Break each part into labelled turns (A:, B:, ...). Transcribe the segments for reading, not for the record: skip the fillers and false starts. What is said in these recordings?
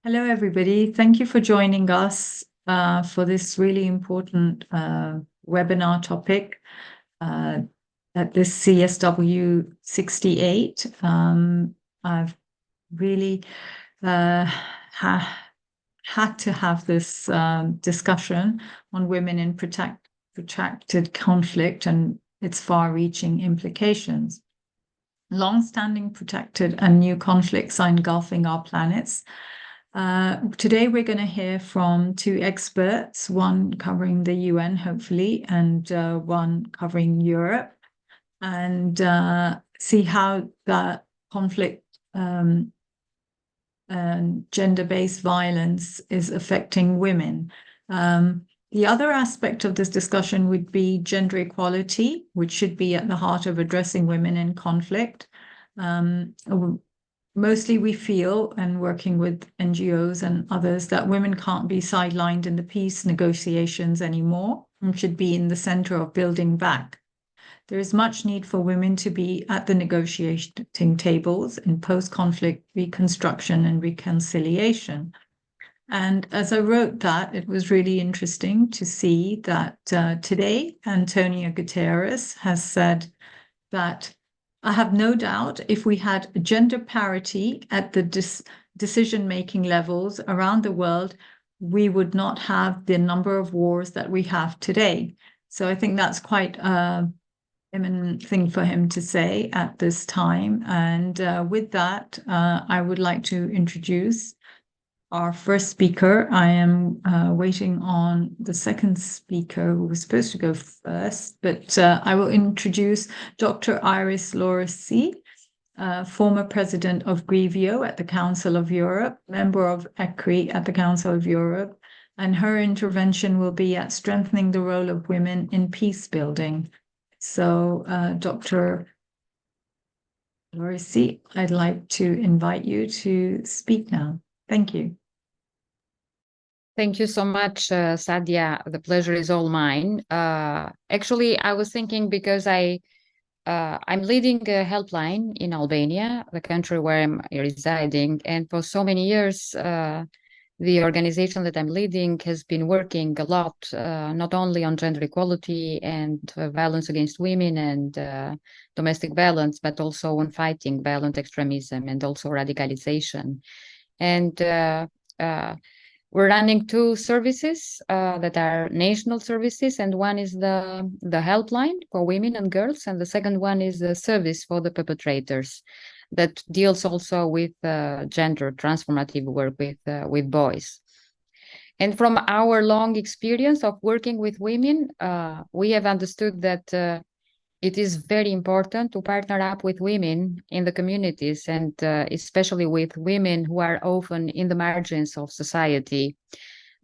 A: Hello, everybody. Thank you for joining us for this really important webinar topic at this CSW 68. I've really had to have this discussion on women in protracted conflict and its far-reaching implications. Long-standing protracted and new conflicts are engulfing our planets. Today, we're going to hear from two experts, one covering the UN, hopefully, and one covering Europe, and see how that conflict and gender-based violence is affecting women. The other aspect of this discussion would be gender equality, which should be at the heart of addressing women in conflict. Mostly we feel, and working with NGOs and others, that women can't be sidelined in the peace negotiations anymore and should be in the center of building back. There is much need for women to be at the negotiating tables in post-conflict reconstruction and reconciliation. And as I wrote that, it was really interesting to see that today, Antonio Guterres has said that I have no doubt if we had gender parity at the decision-making levels around the world, we would not have the number of wars that we have today. So I think that's quite an imminent thing for him to say at this time. And with that, I would like to introduce our first speaker. I am waiting on the second speaker who was supposed to go first, but I will introduce Dr. Iris Lauracy, former president of Grevio at the Council of Europe, member of ECRI at the Council of Europe, and her intervention will be at strengthening the role of women in peace building. So, Dr. Lauracy, I'd like to invite you to speak now. Thank you.
B: Thank you so much, Sadia. The pleasure is all mine. Actually, I was thinking because I'm leading a helpline in Albania, the country where I'm residing, and for so many years, the organization that I'm leading has been working a lot, not only on gender equality and violence against women and domestic violence, but also on fighting violent extremism and also radicalization. And we're running two services that are national services, and one is the helpline for women and girls, and the second one is the service for the perpetrators that deals also with gender transformative work with boys. And from our long experience of working with women, we have understood that it is very important to partner up with women in the communities, and especially with women who are often in the margins of society,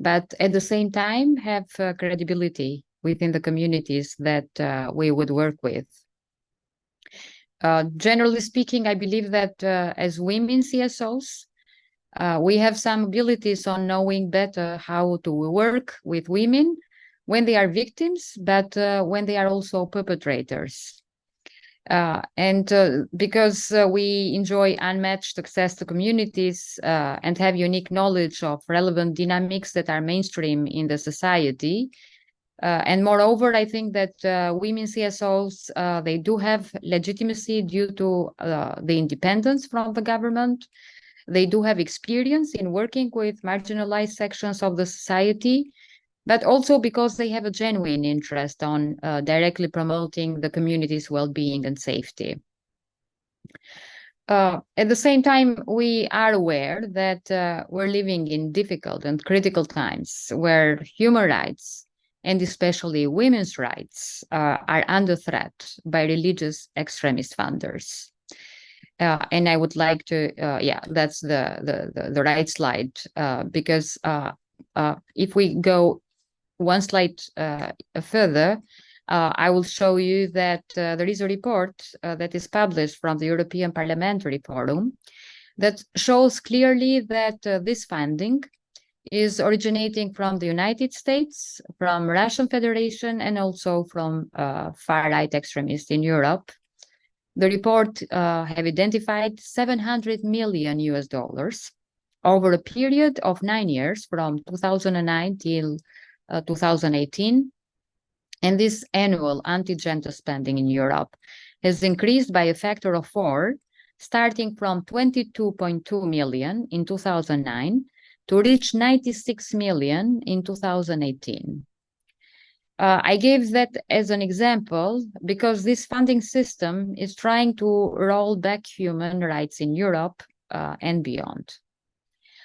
B: but at the same time have credibility within the communities that we would work with. Generally speaking, I believe that as women CSOs, we have some abilities on knowing better how to work with women when they are victims, but when they are also perpetrators. And because we enjoy unmatched access to communities and have unique knowledge of relevant dynamics that are mainstream in the society. And moreover, I think that women CSOs, they do have legitimacy due to the independence from the government. They do have experience in working with marginalized sections of the society, but also because they have a genuine interest on directly promoting the community's well-being and safety. At the same time, we are aware that we're living in difficult and critical times where human rights, and especially women's rights, are under threat by religious extremist funders. And I would like to, that's the right slide, because if we go one slide further, I will show you that there is a report that is published from the European Parliamentary Forum that shows clearly that this funding is originating from the United States, from Russian Federation, and also from far-right extremists in Europe. The report have identified $700 million over a period of 9 years, from 2009 till 2018. And this annual anti-gender spending in Europe has increased by a factor of 4, starting from 22.2 million in 2009 to reach 96 million in 2018. I gave that as an example because this funding system is trying to roll back human rights in Europe and beyond.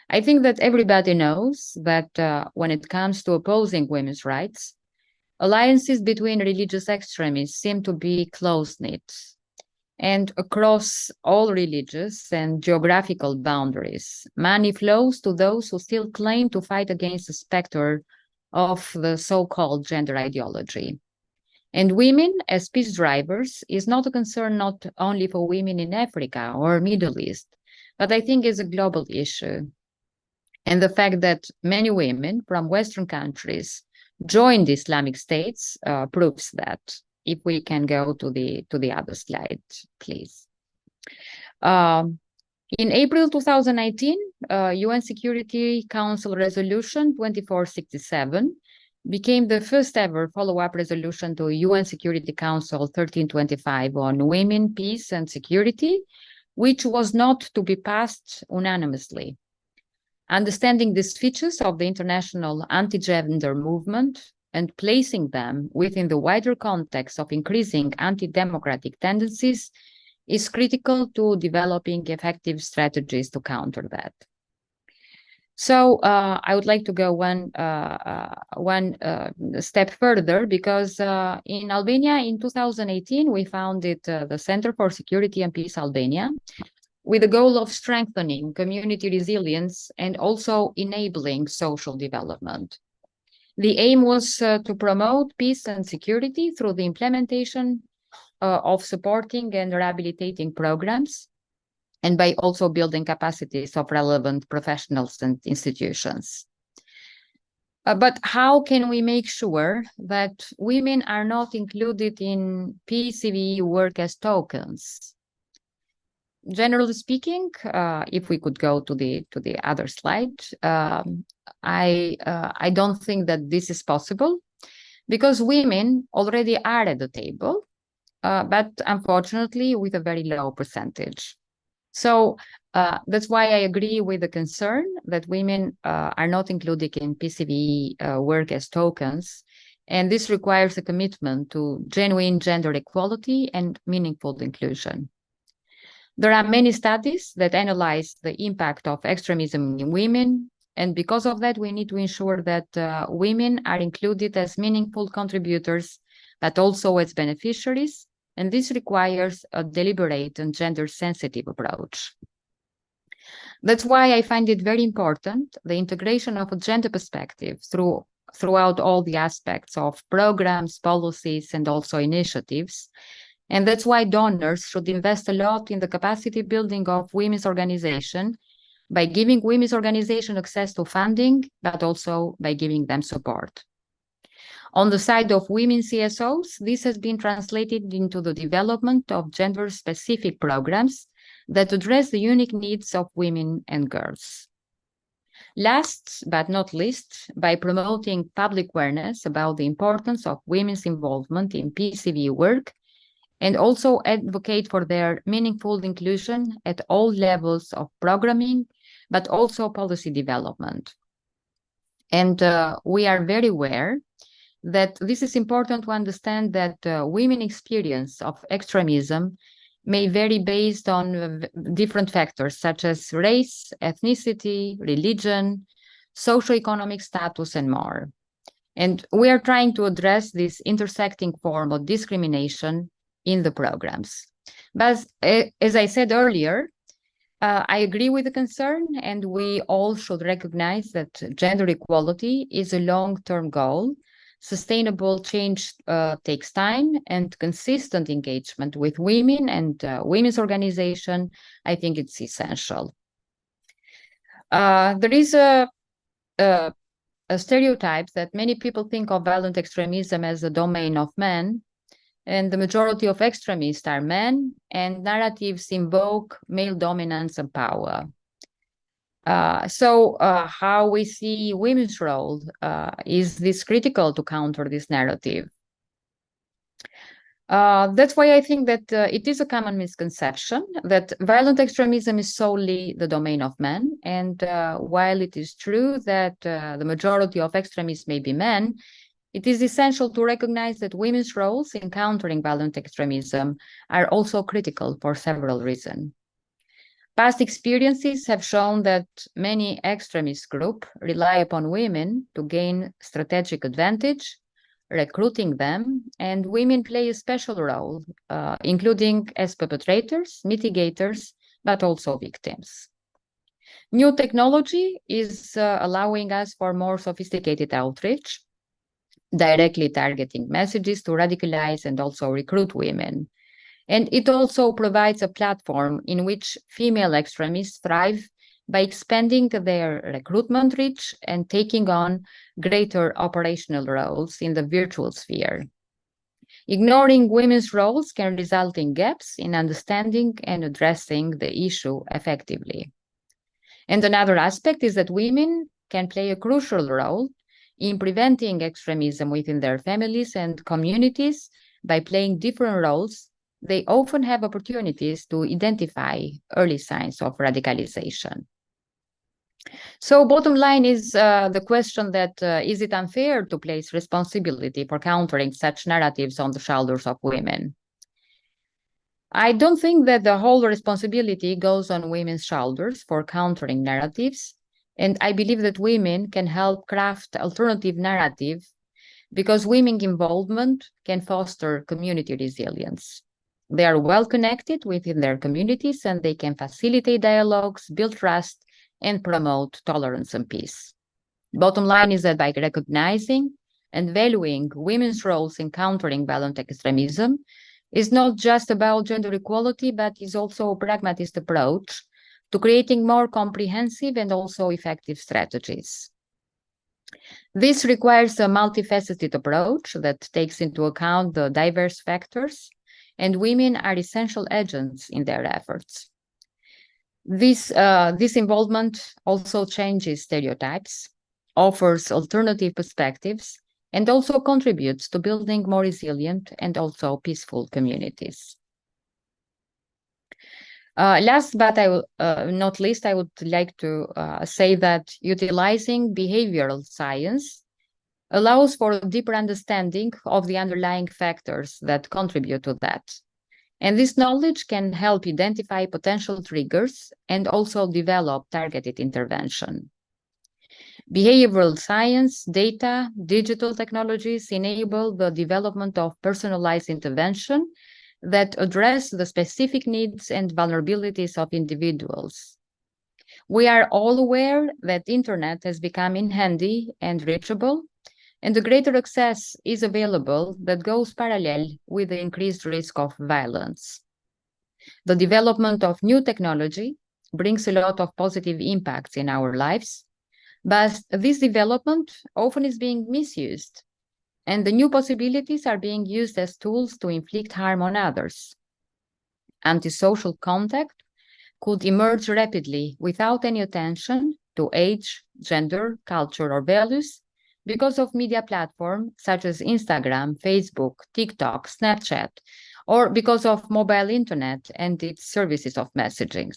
B: I think that everybody knows that when it comes to opposing women's rights, alliances between religious extremists seem to be close-knit and across all religious and geographical boundaries. Money flows to those who still claim to fight against the specter of the so-called gender ideology. And women as peace drivers is not a concern not only for women in Africa or Middle East, but I think is a global issue. And the fact that many women from Western countries joined the Islamic states proves that. If we can go to the other slide, please. In April 2019, UN Security Council Resolution 2467 became the first ever follow-up resolution to UN Security Council 1325 on women, peace, and security, which was not to be passed unanimously. Understanding these features of the international anti-gender movement and placing them within the wider context of increasing anti-democratic tendencies is critical to developing effective strategies to counter that. So I would like to go one step further because in Albania in 2018, we founded the Center for Security and Peace Albania with the goal of strengthening community resilience and also enabling social development. The aim was to promote peace and security through the implementation of supporting and rehabilitating programs, and by also building capacities of relevant professionals and institutions. But how can we make sure that women are not included in PCV work as tokens? Generally speaking, if we could go to the other slide, I don't think that this is possible because women already are at the table, but unfortunately with a very low percentage. So that's why I agree with the concern that women are not included in PCV work as tokens, and this requires a commitment to genuine gender equality and meaningful inclusion. There are many studies that analyze the impact of extremism in women, and because of that, we need to ensure that women are included as meaningful contributors, but also as beneficiaries, and this requires a deliberate and gender-sensitive approach. That's why I find it very important, the integration of a gender perspective throughout all the aspects of programs, policies, and also initiatives. And that's why donors should invest a lot in the capacity building of women's organizations by giving women's organizations access to funding, but also by giving them support. On the side of women CSOs, this has been translated into the development of gender-specific programs that address the unique needs of women and girls. Last but not least, by promoting public awareness about the importance of women's involvement in PCV work, and also advocate for their meaningful inclusion at all levels of programming, but also policy development. And we are very aware that this is important to understand that women's experience of extremism may vary based on different factors such as race, ethnicity, religion, socioeconomic status, and more. And we are trying to address this intersecting form of discrimination in the programs. But as I said earlier, I agree with the concern, and we all should recognize that gender equality is a long-term goal. Sustainable change takes time, and consistent engagement with women and women's organization, I think it's essential. There is a stereotype that many people think of violent extremism as a domain of men, and the majority of extremists are men, and narratives invoke male dominance and power. How we see women's role, is this critical to counter this narrative? That's why I think that it is a common misconception that violent extremism is solely the domain of men. And while it is true that the majority of extremists may be men, it is essential to recognize that women's roles in countering violent extremism are also critical for several reasons. Past experiences have shown that many extremist groups rely upon women to gain strategic advantage, recruiting them, and women play a special role, including as perpetrators, mitigators, but also victims. New technology is allowing us for more sophisticated outreach, directly targeting messages to radicalize and also recruit women. And it also provides a platform in which female extremists thrive by expanding their recruitment reach and taking on greater operational roles in the virtual sphere. Ignoring women's roles can result in gaps in understanding and addressing the issue effectively. And another aspect is that women can play a crucial role in preventing extremism within their families and communities. By playing different roles, they often have opportunities to identify early signs of radicalization. So bottom line is the question that is it unfair to place responsibility for countering such narratives on the shoulders of women? I don't think that the whole responsibility goes on women's shoulders for countering narratives. And I believe that women can help craft alternative narrative because women involvement can foster community resilience. They are well connected within their communities and they can facilitate dialogues, build trust, and promote tolerance and peace. Bottom line is that by recognizing and valuing women's roles in countering violent extremism is not just about gender equality, but is also a pragmatist approach to creating more comprehensive and also effective strategies. This requires a multifaceted approach that takes into account the diverse factors, and women are essential agents in their efforts. This involvement also changes stereotypes, offers alternative perspectives, and also contributes to building more resilient and also peaceful communities. Last but not least, I would like to say that utilizing behavioral science allows for a deeper understanding of the underlying factors that contribute to that. And this knowledge can help identify potential triggers and also develop targeted intervention. Behavioral science, data, digital technologies enable the development of personalized intervention that address the specific needs and vulnerabilities of individuals. We are all aware that the internet has become handy and reachable, and the greater access is available that goes parallel with the increased risk of violence. The development of new technology brings a lot of positive impacts in our lives, but this development often is being misused, and the new possibilities are being used as tools to inflict harm on others. Antisocial contact could emerge rapidly without any attention to age, gender, culture, or values because of media platforms such as Instagram, Facebook, TikTok, Snapchat, or because of mobile internet and its services of messaging.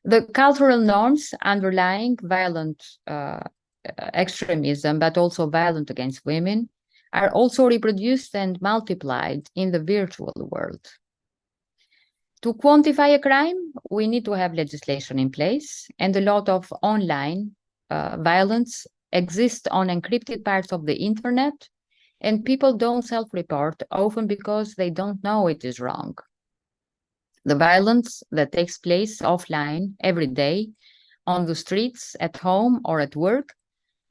B: The cultural norms underlying violent extremism, but also violence against women, are also reproduced and multiplied in the virtual world. To quantify a crime, we need to have legislation in place, and a lot of online violence exists on encrypted parts of the internet, and people don't self-report, often because they don't know it is wrong. The violence that takes place offline every day on the streets, at home, or at work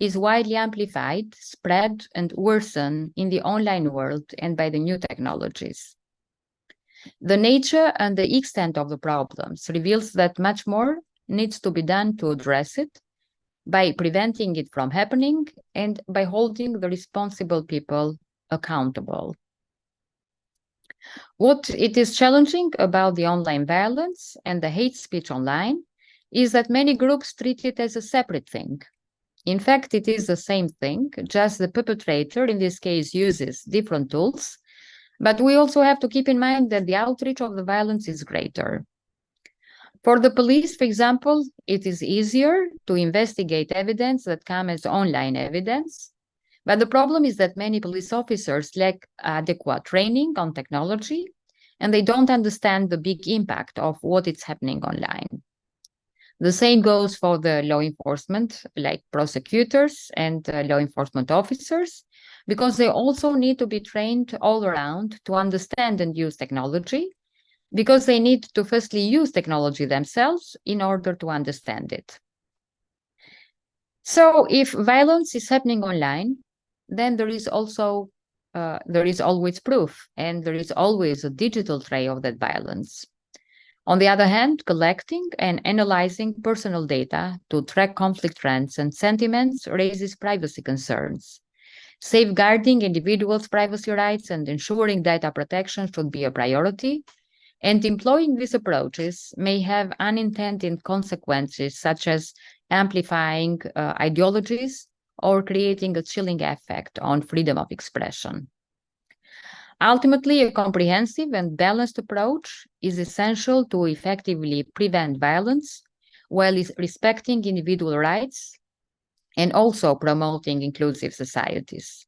B: is widely amplified, spread, and worsened in the online world and by the new technologies. The nature and the extent of the problems reveals that much more needs to be done to address it by preventing it from happening and by holding the responsible people accountable. What it is challenging about the online violence and the hate speech online is that many groups treat it as a separate thing. In fact, it is the same thing, just the perpetrator in this case uses different tools, but we also have to keep in mind that the outreach of the violence is greater. For the police, for example, it is easier to investigate evidence that come as online evidence, but the problem is that many police officers lack adequate training on technology, and they don't understand the big impact of what is happening online. The same goes for the law enforcement, like prosecutors and law enforcement officers, because they also need to be trained all around to understand and use technology, because they need to firstly use technology themselves in order to understand it. So if violence is happening online, then there is always proof, and there is always a digital trail of that violence. On the other hand, collecting and analyzing personal data to track conflict trends and sentiments raises privacy concerns. Safeguarding individuals' privacy rights and ensuring data protection should be a priority, and employing these approaches may have unintended consequences, such as amplifying ideologies or creating a chilling effect on freedom of expression. Ultimately, a comprehensive and balanced approach is essential to effectively prevent violence while respecting individual rights and also promoting inclusive societies.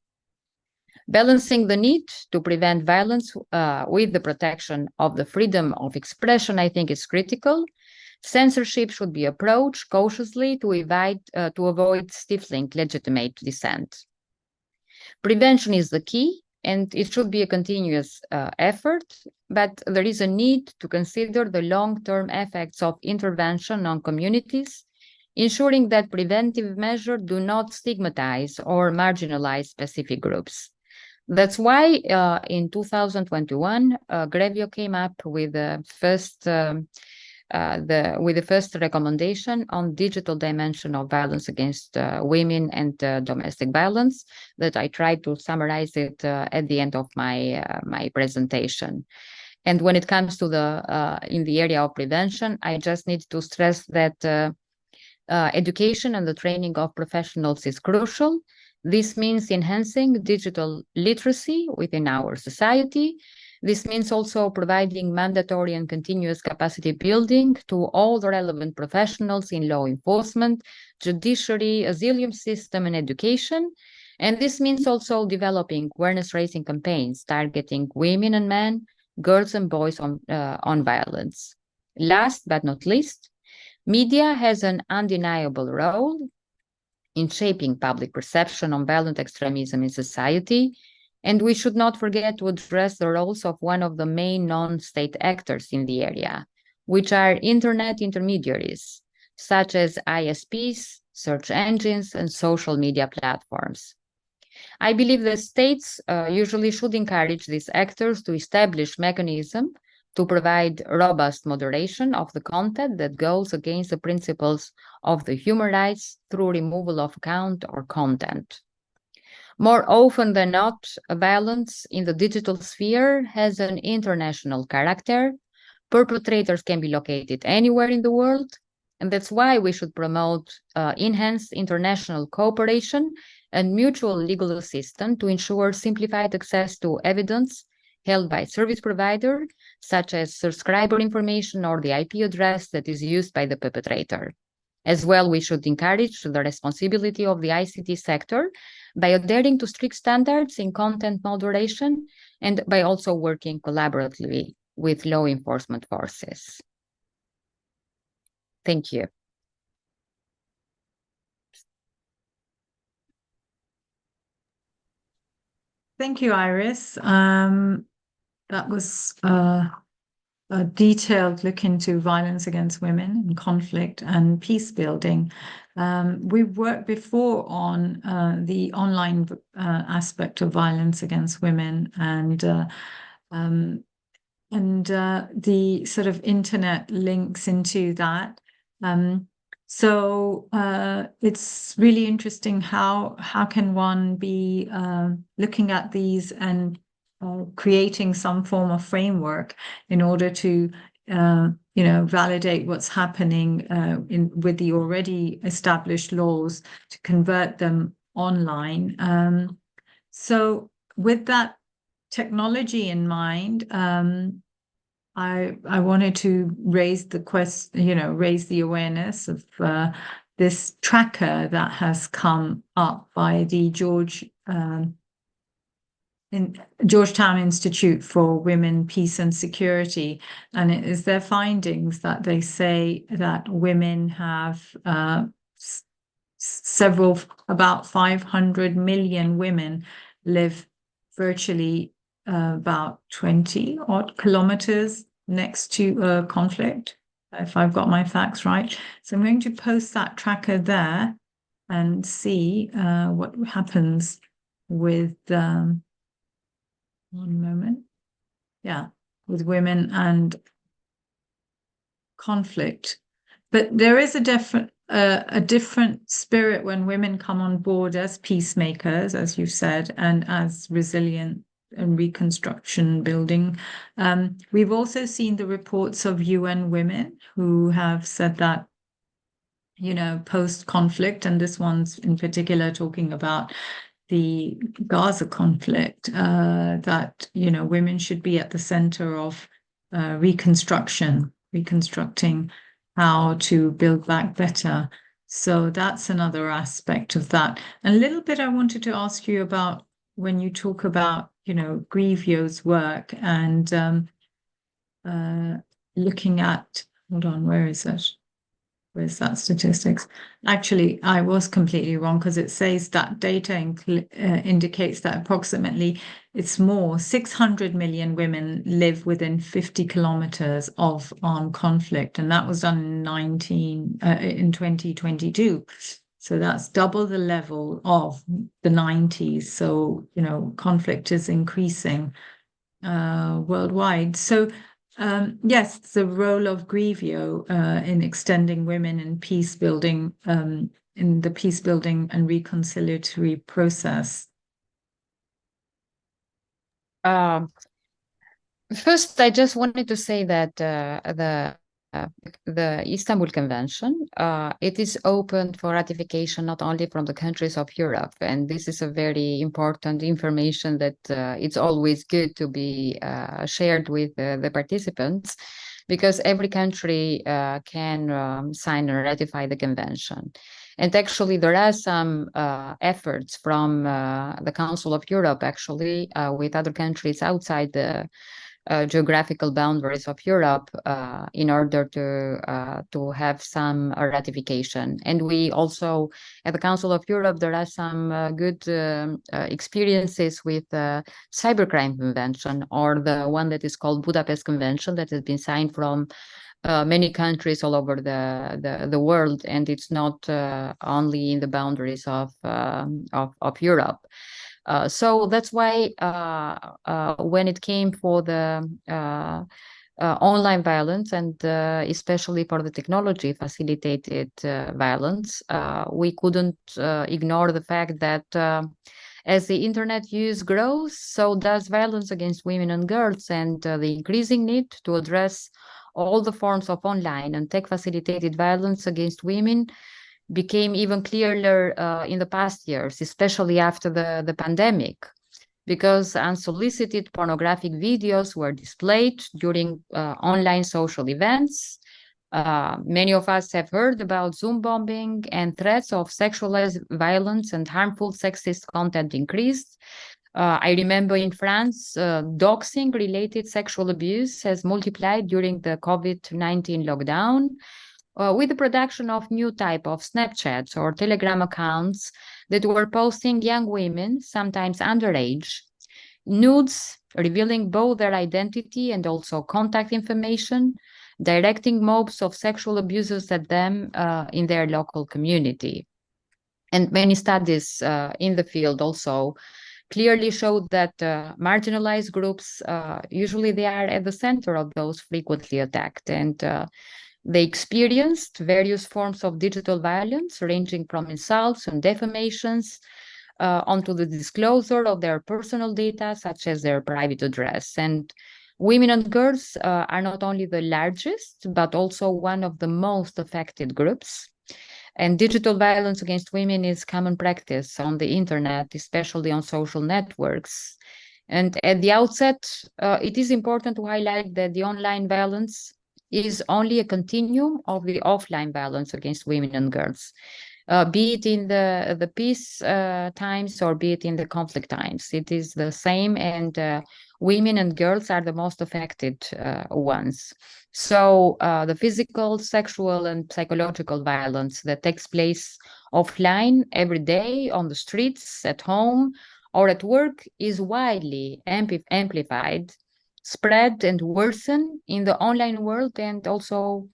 B: Balancing the need to prevent violence with the protection of the freedom of expression, I think, is critical. Censorship should be approached cautiously to avoid stifling legitimate dissent. Prevention is the key, and it should be a continuous effort, but there is a need to consider the long-term effects of intervention on communities, ensuring that preventive measures do not stigmatize or marginalize specific groups. That's why in 2021, Grevio came up with the first recommendation on digital dimension of violence against women and domestic violence, that I tried to summarize it at the end of my presentation. And when it comes to in the area of prevention, I just need to stress that education and the training of professionals is crucial. This means enhancing digital literacy within our society. This means also providing mandatory and continuous capacity building to all the relevant professionals in law enforcement, judiciary, asylum system, and education. And this means also developing awareness-raising campaigns targeting women and men, girls and boys on violence. Last but not least, media has an undeniable role in shaping public perception on violent extremism in society, and we should not forget to address the roles of one of the main non-state actors in the area, which are internet intermediaries, such as ISPs, search engines, and social media platforms. I believe that states usually should encourage these actors to establish mechanisms to provide robust moderation of the content that goes against the principles of the human rights through removal of account or content. More often than not, violence in the digital sphere has an international character. Perpetrators can be located anywhere in the world, and that's why we should promote enhanced international cooperation and mutual legal assistance to ensure simplified access to evidence held by service provider, such as subscriber information or the IP address that is used by the perpetrator. As well, we should encourage the responsibility of the ICT sector by adhering to strict standards in content moderation and by also working collaboratively with law enforcement forces. Thank you.
A: Thank you, Iris. That was a detailed look into violence against women and conflict and peace building. We've worked before on the online aspect of violence against women and the sort of internet links into that. So it's really interesting how can one be looking at these and creating some form of framework in order to validate what's happening with the already established laws to convert them online. So with that technology in mind, I wanted to raise the awareness of this tracker that has come up by the Georgetown Institute for Women, Peace and Security. And it is their findings that they say that women have about 500 million women live virtually about 20 odd kilometers next to a conflict, if I've got my facts right. So I'm going to post that tracker there and see what happens with one moment. Yeah, with women and conflict. But there is a different spirit when women come on board as peacemakers, as you've said, and as resilient and reconstruction building. We've also seen the reports of UN women who have said that, post-conflict, and this one's in particular talking about the Gaza conflict, that, women should be at the center of reconstructing how to build back better. So that's another aspect of that. And a little bit I wanted to ask you about when you talk about, Grevio's work and looking at, hold on, where is it? Where's that statistics? Actually, I was completely wrong because it says that data indicates that approximately 600 million women live within 50 kilometers of armed conflict. And that was done in 2022. So that's double the level of the 90s. So, conflict is increasing worldwide. So yes, the role of Grevio in extending women in peace building, in the peace building and reconciliatory process.
B: First, I just wanted to say that the Istanbul Convention, it is open for ratification not only from the countries of Europe, and this is a very important information that it's always good to be shared with the participants, because every country can sign and ratify the convention. And actually, there are some efforts from the Council of Europe, actually, with other countries outside the geographical boundaries of Europe in order to have some ratification. And we also, at the Council of Europe, there are some good experiences with the Cybercrime Convention, or the one that is called Budapest Convention, that has been signed from many countries all over the world, and it's not only in the boundaries of Europe. So that's why when it came for the online violence, and especially for the technology facilitated violence, we couldn't ignore the fact that as the internet use grows, so does violence against women and girls, and the increasing need to address all the forms of online and tech facilitated violence against women became even clearer in the past years, especially after the pandemic, because unsolicited pornographic videos were displayed during online social events. Many of us have heard about Zoom bombing, and threats of sexualized violence and harmful sexist content increased. I remember in France, doxing-related sexual abuse has multiplied during the COVID-19 lockdown, with the production of new type of Snapchats or Telegram accounts that were posting young women, sometimes underage, nudes revealing both their identity and also contact information, directing mobs of sexual abusers at them in their local community. And many studies in the field also clearly showed that marginalized groups, usually they are at the center of those frequently attacked, and they experienced various forms of digital violence, ranging from insults and defamations onto the disclosure of their personal data, such as their private address. And Women and girls are not only the largest, but also one of the most affected groups. And digital violence against women is common practice on the internet, especially on social networks. And at the outset, it is important to highlight that the online violence is only a continuum of the offline violence against women and girls, be it in the peace times or be it in the conflict times. It is the same, and women and girls are the most affected ones. So the physical, sexual, and psychological violence that takes place offline every day on the streets, at home, or at work is widely amplified, spread, and worsened in the online world, and also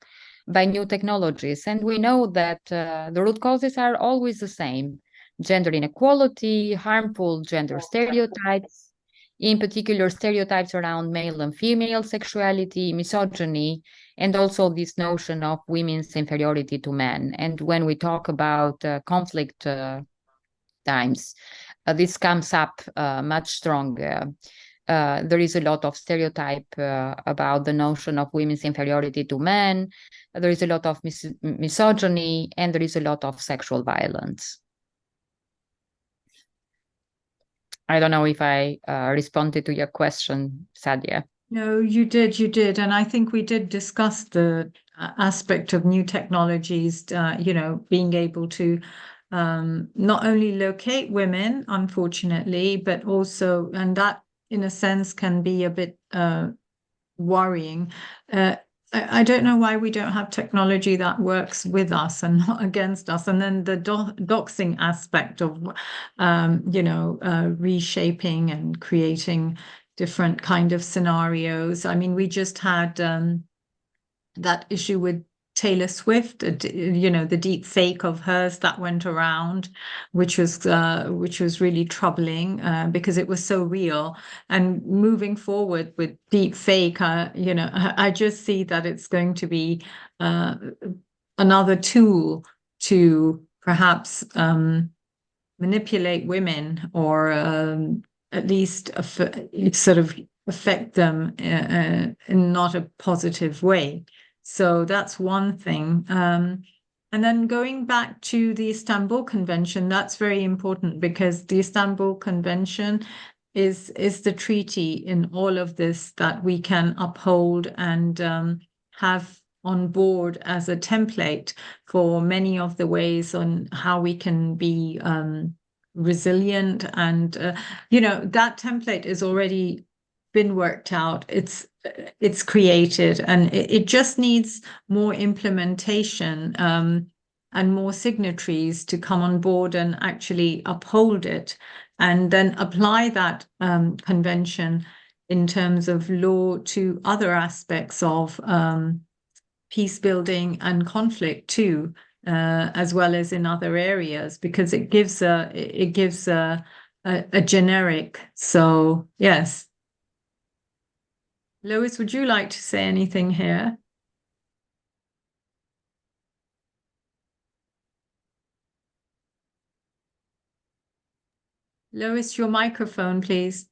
B: by new technologies. And we know that the root causes are always the same: gender inequality, harmful gender stereotypes, in particular stereotypes around male and female sexuality, misogyny, and also this notion of women's inferiority to men. And when we talk about conflict times, this comes up much stronger. There is a lot of stereotype about the notion of women's inferiority to men. There is a lot of misogyny, and there is a lot of sexual violence. I don't know if I responded to your question, Sadia.
A: No, you did. And I think we did discuss the aspect of new technologies, being able to not only locate women, unfortunately, but also, and that in a sense can be a bit worrying. I don't know why we don't have technology that works with us and not against us. And then the doxing aspect of, reshaping and creating different kind of scenarios. I mean, we just had that issue with Taylor Swift, the deep fake of hers that went around, which was really troubling because it was so real. And moving forward with deep fake, I just see that it's going to be another tool to perhaps manipulate women, or at least sort of affect them in not a positive way. So that's one thing. And then going back to the Istanbul Convention, that's very important, because the Istanbul Convention is the treaty in all of this that we can uphold and have on board as a template for many of the ways on how we can be resilient. And that template is already been worked out. It's created, and it just needs more implementation and more signatories to come on board and actually uphold it, and then apply that convention in terms of law to other aspects of peace building and conflict too, as well as in other areas, because it gives a generic. So yes. Lois, would you like to say anything here? Lois, your microphone, please.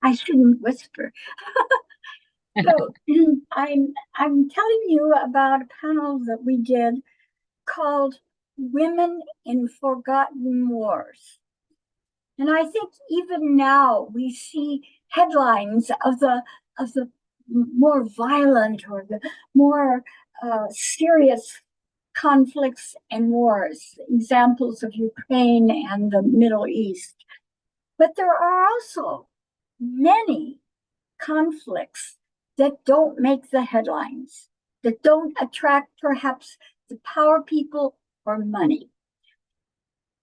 C: I shouldn't whisper. So I'm telling you about a panel that we did called Women in Forgotten Wars. And I think even now we see headlines of the more violent or the more serious conflicts and wars, examples of Ukraine and the Middle East. But there are also many conflicts that don't make the headlines, that don't attract perhaps the power people or money.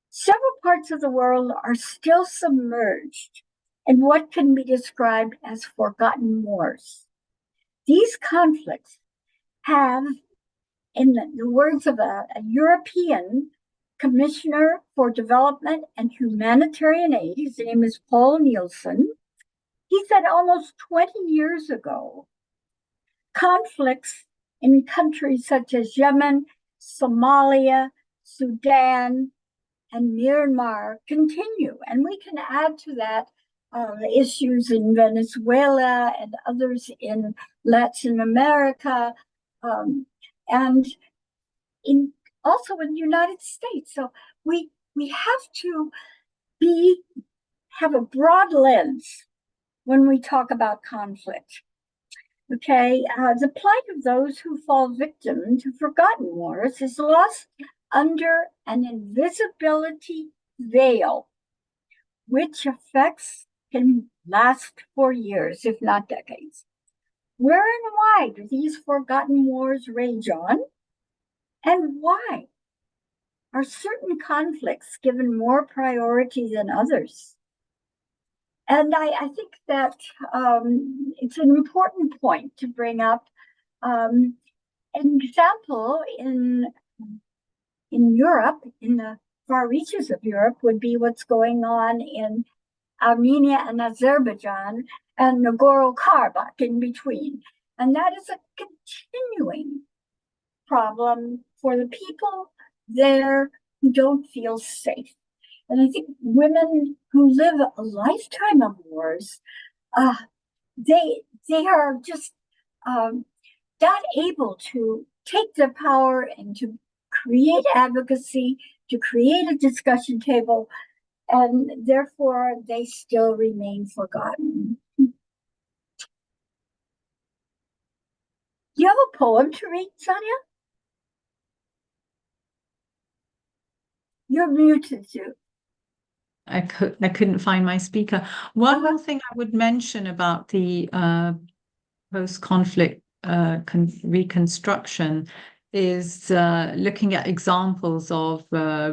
C: Several parts of the world are still submerged in what can be described as forgotten wars. These conflicts have, in the words of a European Commissioner for Development and Humanitarian Aid, his name is Paul Nielsen, he said almost 20 years ago, conflicts in countries such as Yemen, Somalia, Sudan, and Myanmar continue. And we can add to that issues in Venezuela and others in Latin America, and also in the United States. So we have to have a broad lens when we talk about conflict. Okay, the plight of those who fall victim to forgotten wars is lost under an invisibility veil, which effects can last for years, if not decades. Where and why do these forgotten wars rage on? And why are certain conflicts given more priority than others? And I think that it's an important point to bring up. An example in Europe, in the far reaches of Europe, would be what's going on in Armenia and Azerbaijan and Nagorno-Karabakh in between. And that is a continuing problem for the people there who don't feel safe. And I think women who live a lifetime of wars, they are just not able to take their power and to create advocacy, to create a discussion table, and therefore they still remain forgotten. Do you have a poem to read, Sonia? You're muted too.
A: I couldn't find my speaker. One more thing I would mention about the post-conflict reconstruction is looking at examples of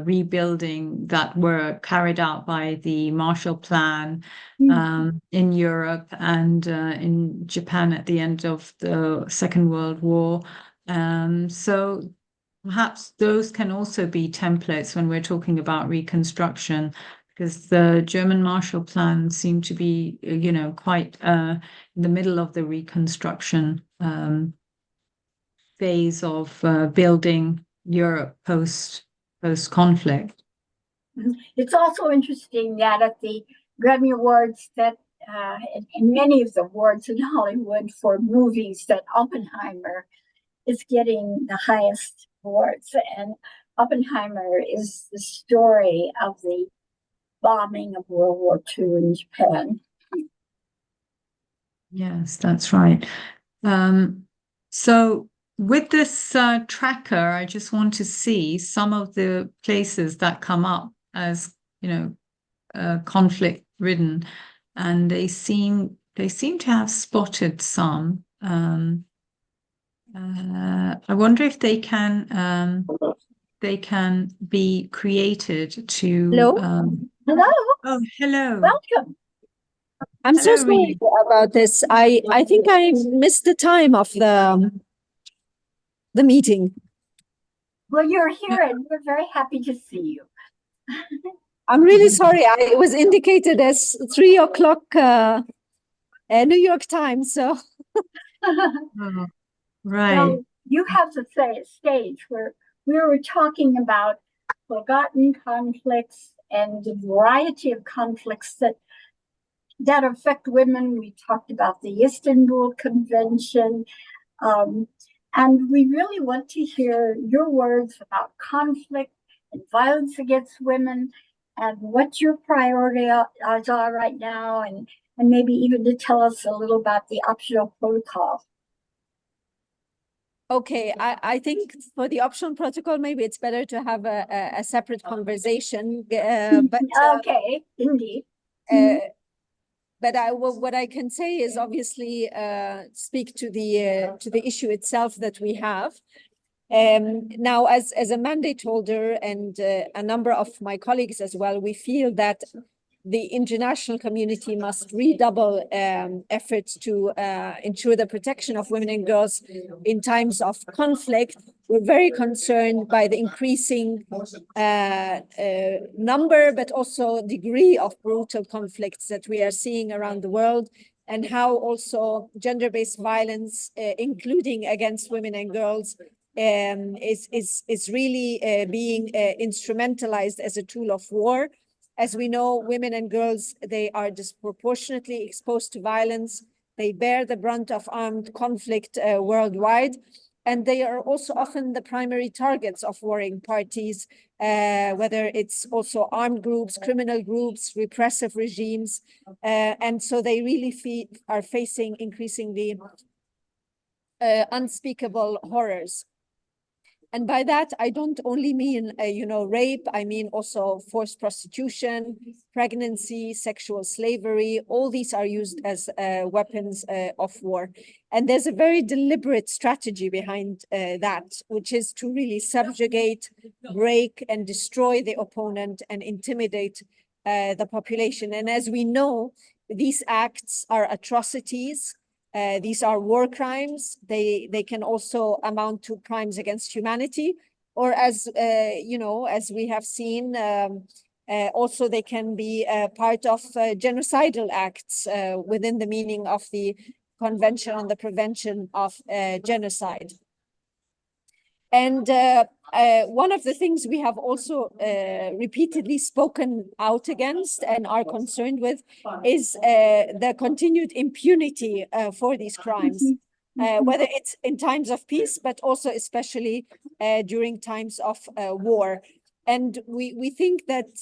A: rebuilding that were carried out by the Marshall Plan in Europe and in Japan at the end of the Second World War. So perhaps those can also be templates when we're talking about reconstruction, because the German Marshall Plan seemed to be, quite in the middle of the reconstruction phase of building Europe post-conflict.
C: It's also interesting that at the Grammy Awards, that in many of the awards in Hollywood for movies, that Oppenheimer is getting the highest awards. And Oppenheimer is the story of the bombing of World War II in Japan.
A: Yes, that's right. So with this tracker, I just want to see some of the places that come up as, conflict ridden, and they seem to have spotted some. I wonder if they can be created to.
C: Hello. Hello.
A: Oh, hello.
C: Welcome.
D: I'm so sorry about this. I think I missed the time of the meeting.
C: Well, you're here and we're very happy to see you.
D: I'm really sorry. It was indicated as 3 o'clock New York time. So
A: Oh, right.
C: Well, you have the stage where we were talking about forgotten conflicts and the variety of conflicts that affect women. We talked about the Istanbul Convention. And we really want to hear your words about conflict and violence against women and what your priorities are right now, and maybe even to tell us a little about the optional protocol.
D: okay, I think for the optional protocol, maybe it's better to have a separate conversation. But
C: okay, indeed.
D: But what I can say is obviously speak to the issue itself that we have. Now, as a mandate holder and a number of my colleagues as well, we feel that the international community must redouble efforts to ensure the protection of women and girls in times of conflict. We're very concerned by the increasing number, but also degree of brutal conflicts that we are seeing around the world, and how also gender-based violence, including against women and girls, is really being instrumentalized as a tool of war. As we know, women and girls, they are disproportionately exposed to violence. They bear the brunt of armed conflict worldwide. And they are also often the primary targets of warring parties, whether it's also armed groups, criminal groups, repressive regimes. And so they really are facing increasingly unspeakable horrors. And by that, I don't only mean, rape, I mean also forced prostitution, pregnancy, sexual slavery. All these are used as weapons of war. And there's a very deliberate strategy behind that, which is to really subjugate, break, and destroy the opponent and intimidate the population. And as we know, these acts are atrocities. These are war crimes. They can also amount to crimes against humanity, or as as we have seen, also they can be part of genocidal acts within the meaning of the Convention on the Prevention of Genocide. And one of the things we have also repeatedly spoken out against and are concerned with is the continued impunity for these crimes, whether it's in times of peace, but also especially during times of war. And we think that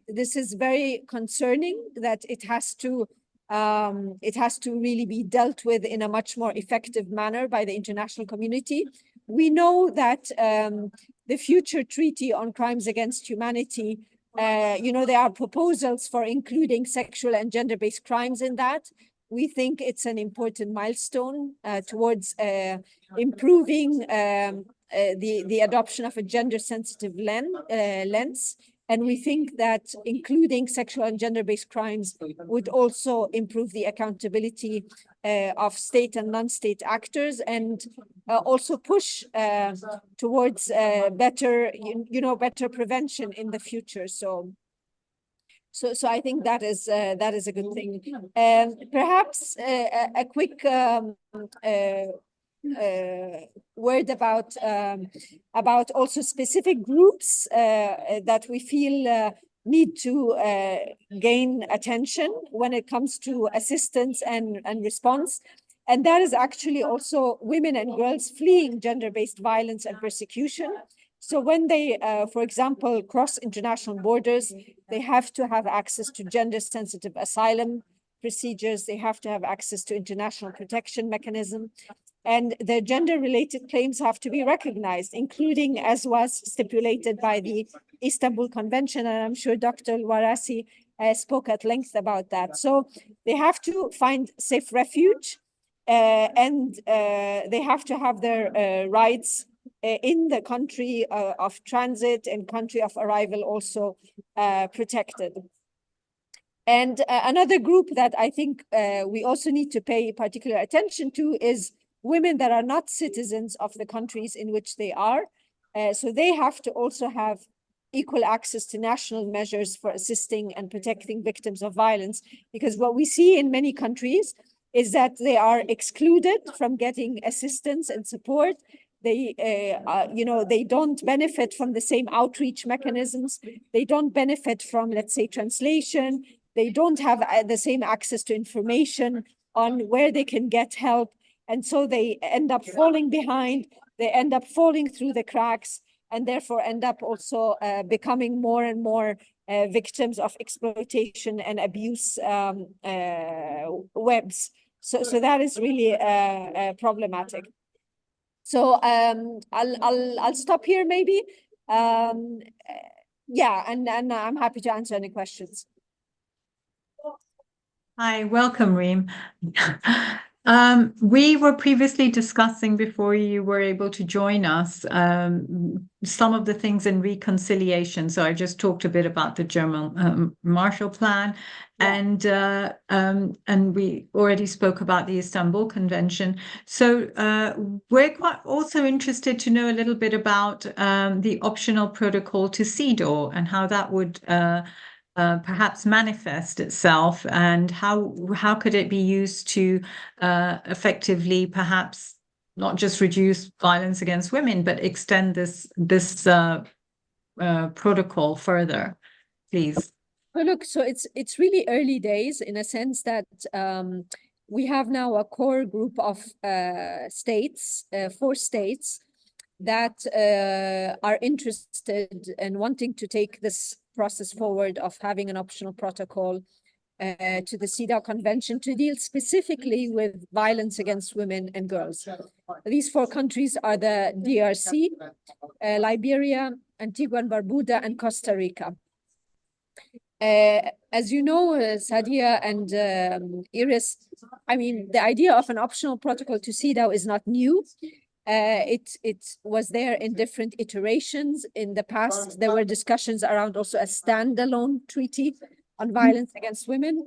D: this is very concerning, that it has to really be dealt with in a much more effective manner by the international community. We know that the future treaty on crimes against humanity, there are proposals for including sexual and gender-based crimes in that. We think it's an important milestone towards improving the adoption of a gender-sensitive lens. And we think that including sexual and gender-based crimes would also improve the accountability of state and non-state actors, and also push towards better prevention in the future. So I think that is a good thing. Perhaps a quick word about also specific groups that we feel need to gain attention when it comes to assistance and response. And that is actually also women and girls fleeing gender-based violence and persecution. So when they, for example, cross international borders, they have to have access to gender-sensitive asylum procedures. They have to have access to international protection mechanism. And their gender-related claims have to be recognized, including, as was stipulated by the Istanbul Convention. And I'm sure Dr. Warasi spoke at length about that. So they have to find safe refuge, and they have to have their rights in the country of transit and country of arrival also protected. And another group that I think we also need to pay particular attention to is women that are not citizens of the countries in which they are. So they have to also have equal access to national measures for assisting and protecting victims of violence, because what we see in many countries is that they are excluded from getting assistance and support. They don't benefit from the same outreach mechanisms. They don't benefit from, let's say, translation. They don't have the same access to information on where they can get help. And so they end up falling behind, they end up falling through the cracks, and therefore end up also becoming more and more victims of exploitation and abuse webs. So that is really problematic. So I'll stop here maybe. Yeah, and I'm happy to answer any questions.
A: Hi, welcome, Reem. We were previously discussing, before you were able to join us, some of the things in reconciliation. So I just talked a bit about the German Marshall Plan, yeah. And we already spoke about the Istanbul Convention. So we're quite also interested to know a little bit about the optional protocol to CEDAW and how that would perhaps manifest itself, and how could it be used to effectively perhaps not just reduce violence against women, but extend this protocol further, please.
D: Well, look, so it's really early days in a sense that we have now a core group of states, 4 states, that are interested in wanting to take this process forward of having an optional protocol to the CEDAW Convention to deal specifically with violence against women and girls. These 4 countries are the DRC, Liberia, Antigua and Barbuda, and Costa Rica. As you know, Sadia and Iris, I mean, the idea of an optional protocol to CEDAW is not new. It was there in different iterations. In the past, there were discussions around also a standalone treaty on violence against women.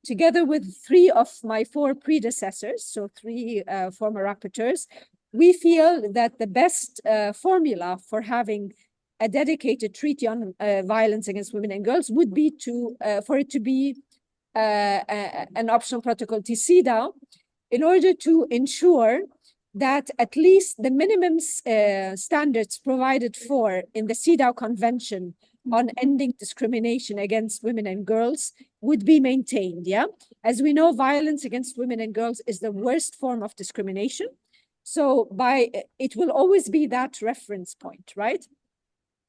D: Together with 3 of my 4 predecessors, so 3 former rapporteurs, we feel that the best formula for having a dedicated treaty on violence against women and girls would be for it to be an optional protocol to CEDAW in order to ensure that at least the minimum standards provided for in the CEDAW Convention on ending discrimination against women and girls would be maintained, yeah? As we know, violence against women and girls is the worst form of discrimination. So it will always be that reference point, right?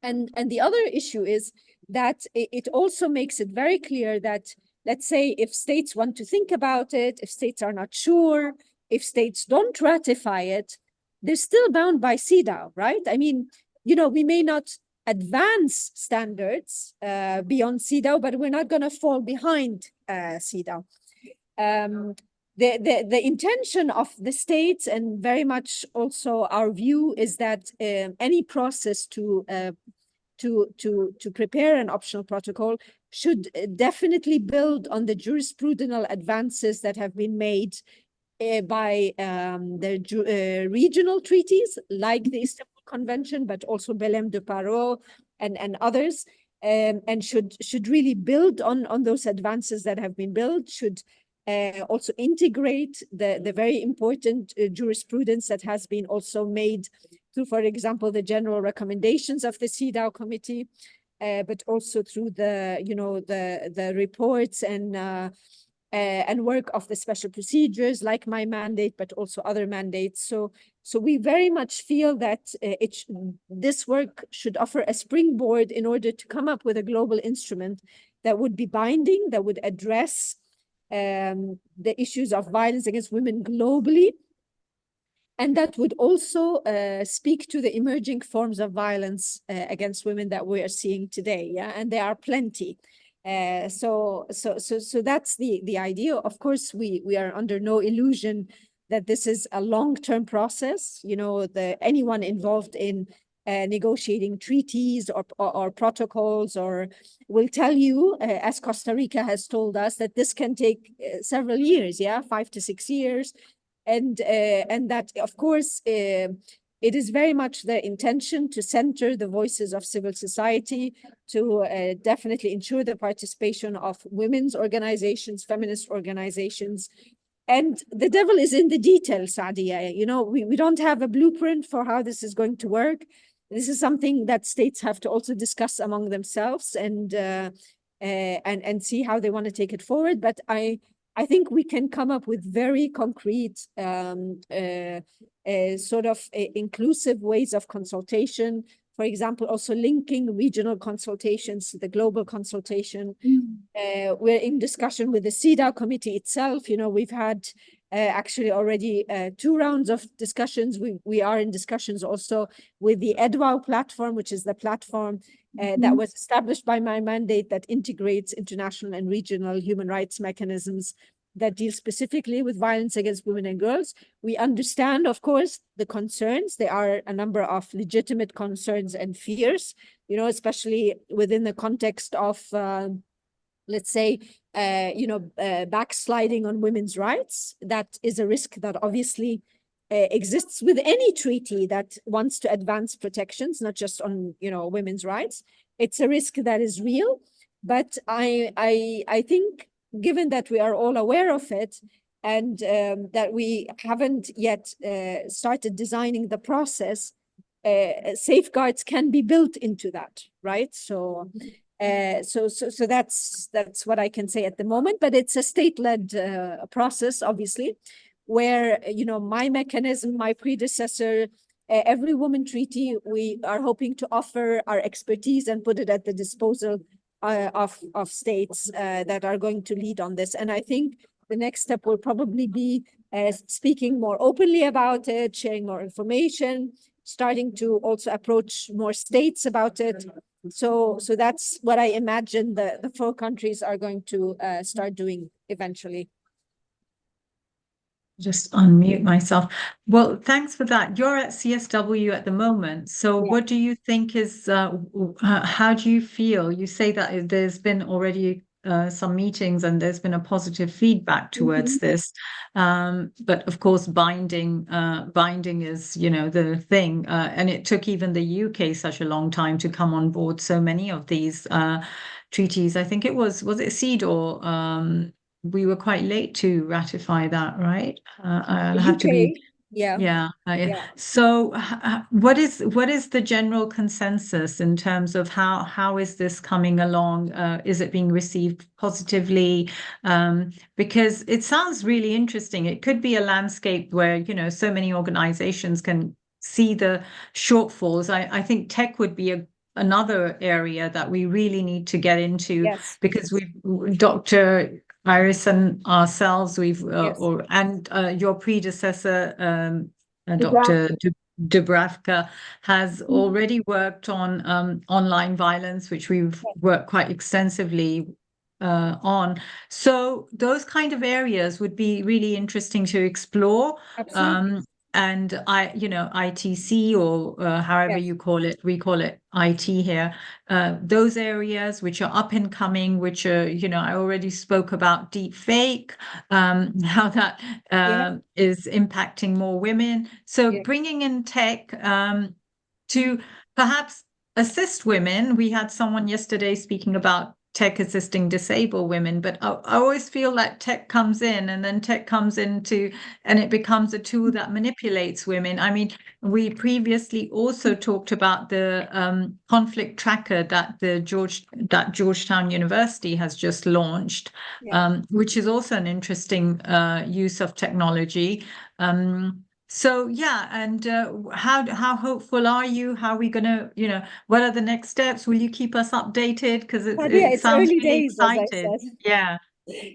D: And the other issue is that it also makes it very clear that, let's say, if states want to think about it, if states are not sure, if states don't ratify it, they're still bound by CEDAW, right? I mean, you know, we may not advance standards beyond CEDAW, but we're not going to fall behind CEDAW. The intention of the states, and very much also our view, is that any process to prepare an optional protocol should definitely build on the jurisprudential advances that have been made by the regional treaties like the Istanbul Convention, but also Belém de Paró and others, and should really build on those advances that have been built, should also integrate the very important jurisprudence that has been also made through, for example, the general recommendations of the CEDAW committee, but also through the reports and work of the special procedures, like my mandate, but also other mandates. So we very much feel that this work should offer a springboard in order to come up with a global instrument that would be binding, that would address the issues of violence against women globally, and that would also speak to the emerging forms of violence against women that we are seeing today. Yeah, and there are plenty. So that's the idea. Of course, we are under no illusion that this is a long-term process. You know, anyone involved in negotiating treaties or protocols will tell you, as Costa Rica has told us, that this can take several years, 5 to 6 years. And that, of course, it is very much the intention to center the voices of civil society, to definitely ensure the participation of women's organizations, feminist organizations. And the devil is in the details, Sadia. You know, we don't have a blueprint for how this is going to work. This is something that states have to also discuss among themselves and see how they want to take it forward. But I think we can come up with very concrete sort of inclusive ways of consultation. For example, also linking regional consultations to the global consultation. We're in discussion with the CEDAW committee itself. You know, we've had actually already 2 rounds of discussions. We are in discussions also with the EDWAW platform, which is the platform that was established by my mandate that integrates international and regional human rights mechanisms that deal specifically with violence against women and girls. We understand, of course, the concerns. There are a number of legitimate concerns and fears, you know, especially within the context of, let's say, backsliding on women's rights. That is a risk that obviously exists with any treaty that wants to advance protections, not just on, you know, women's rights. It's a risk that is real, but I think, given that we are all aware of it and that we haven't yet started designing the process, safeguards can be built into that, right? So So that's what I can say at the moment, but it's a state-led process, obviously, where, you know, my mechanism, my predecessor, every woman treaty, we are hoping to offer our expertise and put it at the disposal of states that are going to lead on this. And I think the next step will probably be speaking more openly about it, sharing more information, starting to also approach more states about it. So that's what I imagine the 4 countries are going to start doing eventually.
A: Just unmute myself. Well, thanks for that. You're at CSW at the moment. So what do you think is, how do you feel? You say that there's been already some meetings and there's been a positive feedback towards this. But of course, binding is, you know, the thing. And it took even the UK such a long time to come on board so many of these treaties. I think it was it CEDAW? We were quite late to ratify that, right? I'll have to be. Yeah. So what is the general consensus in terms of how is this coming along? Is it being received positively? Because it sounds really interesting. It could be a landscape where, you know, so many organizations can see the shortfalls. I think tech would be another area that we really need to get into, because Dr. Iris and ourselves, your predecessor, Dr. Dubravka, has already worked on online violence, which we've worked quite extensively on. So those kind of areas would be really interesting to explore. And ITC, or however you call it, we call it IT here. Those areas which are up and coming, which are, you know, I already spoke about deep fake, how that is impacting more women. So bringing in tech to perhaps assist women. We had someone yesterday speaking about tech assisting disabled women, but I always feel like tech comes in and then tech comes into, and it becomes a tool that manipulates women. I mean, we previously also talked about the conflict tracker that Georgetown University has just launched, which is also an interesting use of technology. So yeah, and how hopeful are you? How are we going to, you know, what are the next steps? Will you keep us updated? Because it sounds
D: early
A: really
D: days,
A: excited.
D: as I said.
A: Yeah,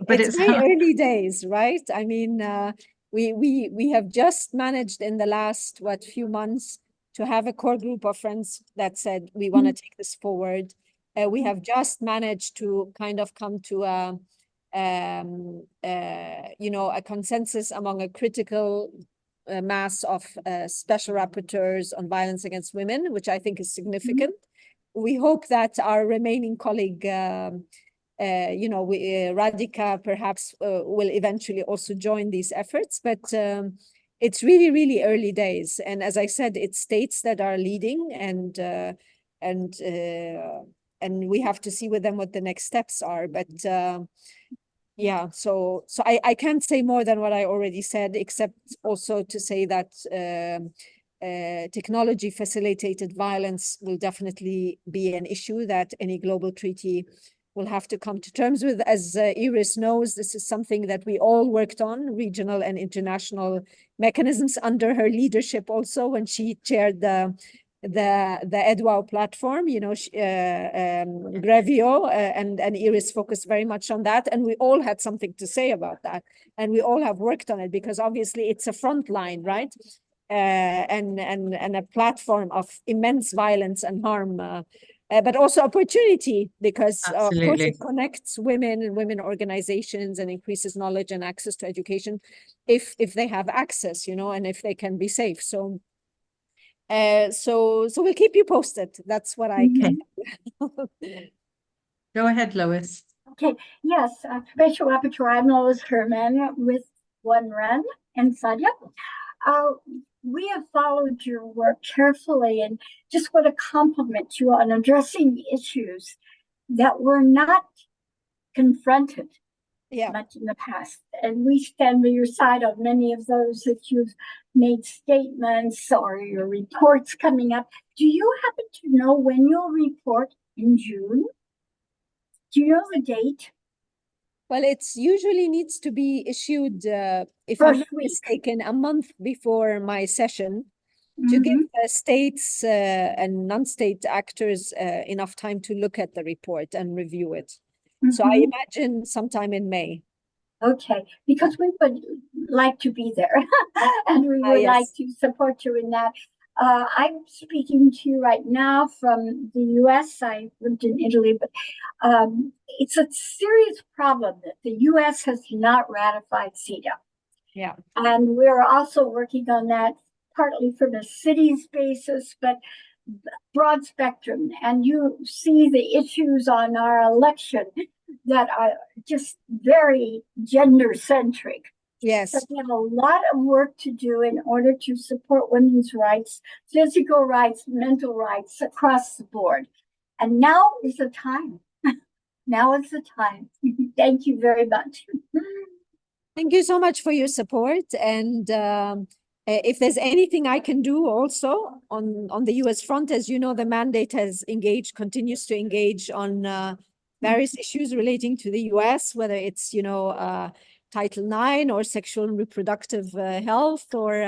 A: but
D: it's very early days, right? I mean, we have just managed in the last few months to have a core group of friends that said we want to take this forward. We have just managed to kind of come to a consensus among a critical mass of special rapporteurs on violence against women, which I think is significant. We hope that our remaining colleague, Radhika, perhaps will eventually also join these efforts. But it's really, really early days. And as I said, it's states that are leading, and we have to see with them what the next steps are. But yeah, so I can't say more than what I already said, except also to say that technology facilitated violence will definitely be an issue that any global treaty will have to come to terms with. As Iris knows, this is something that we all worked on, regional and international mechanisms under her leadership also, when she chaired the EDWAO platform, you know, Grevio, and Iris focused very much on that. And we all had something to say about that. And we all have worked on it, because obviously it's a front line, right? And a platform of immense violence and harm, but also opportunity, because of course it connects women and women organizations and increases knowledge and access to education if they have access, you know, and if they can be safe. So we'll keep you posted. That's what I can.
A: Go ahead, Lois.
C: Okay. Yes, Special Rapporteur Admiral Herman with One Ren and Sadia. We have followed your work carefully and just want to compliment you on addressing issues that were not confronted much in the past. And we stand by your side on many of those that you've made statements or your reports coming up. Do you happen to know when you'll report in June? Do you know the date?
D: Well, it's usually needs to be issued, if I'm
C: First
D: not
C: week.
D: mistaken, a month before my session to give states and non-state actors enough time to look at the report and review it. So I imagine sometime in May.
C: Okay, because we would like to be there and we would
D: yes.
C: like to support you in that. I'm speaking to you right now from the US. I lived in Italy, but it's a serious problem that the US has not ratified CETA.
D: Yeah.
C: And we're also working on that partly from a cities basis, but broad spectrum. And you see the issues on our election that are just very gender centric.
D: Yes.
C: So we have a lot of work to do in order to support women's rights, physical rights, mental rights across the board. And now is the time. Now is the time. Thank you very much.
D: Thank you so much for your support. And if there's anything I can do also on the US front, as you know, the mandate has continues to engage on various issues relating to the US, whether it's, Title IX or sexual and reproductive health or,